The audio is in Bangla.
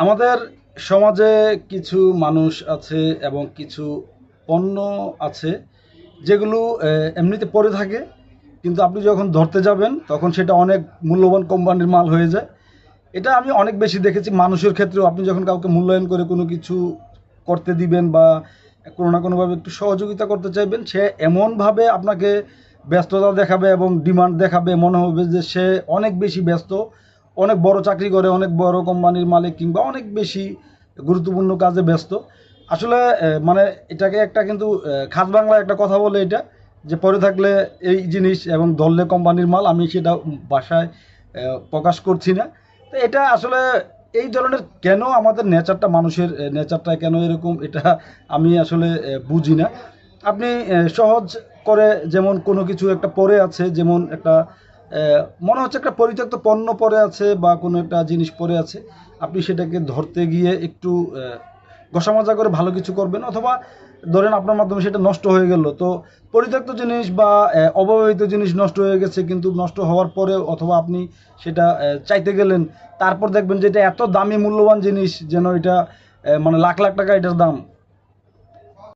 আমাদের সমাজে কিছু মানুষ আছে এবং কিছু পণ্য আছে যেগুলো এমনিতে পড়ে থাকে, কিন্তু আপনি যখন ধরতে যাবেন তখন সেটা অনেক মূল্যবান কোম্পানির মাল হয়ে যায়। এটা আমি অনেক বেশি দেখেছি মানুষের ক্ষেত্রেও। আপনি যখন কাউকে মূল্যায়ন করে কোনো কিছু করতে দিবেন বা কোনো না কোনোভাবে একটু সহযোগিতা করতে চাইবেন, সে এমনভাবে আপনাকে ব্যস্ততা দেখাবে এবং ডিমান্ড দেখাবে, মনে হবে যে সে অনেক বেশি ব্যস্ত, অনেক বড় চাকরি করে, অনেক বড় কোম্পানির মালিক কিংবা অনেক বেশি গুরুত্বপূর্ণ কাজে ব্যস্ত। আসলে মানে এটাকে একটা কিন্তু খাস বাংলায় একটা কথা বলে এটা, যে পরে থাকলে এই জিনিস এবং ধরলে কোম্পানির মাল। আমি সেটা ভাষায় প্রকাশ করছি না। তো এটা আসলে এই ধরনের কেন আমাদের নেচারটা, মানুষের নেচারটা কেন এরকম, এটা আমি আসলে বুঝি না। আপনি সহজ করে, যেমন কোনো কিছু একটা পড়ে আছে, যেমন একটা মনে হচ্ছে একটা পরিত্যক্ত পণ্য পড়ে আছে বা কোনো একটা জিনিস পড়ে আছে, আপনি সেটাকে ধরতে গিয়ে একটু ঘষামজা করে ভালো কিছু করবেন, অথবা ধরেন আপনার মাধ্যমে সেটা নষ্ট হয়ে গেল। তো পরিত্যক্ত জিনিস বা অব্যবহৃত জিনিস নষ্ট হয়ে গেছে, কিন্তু নষ্ট হওয়ার পরে অথবা আপনি সেটা চাইতে গেলেন, তারপর দেখবেন যে এটা এত দামি মূল্যবান জিনিস, যেন এটা মানে লাখ লাখ টাকা এটার দাম।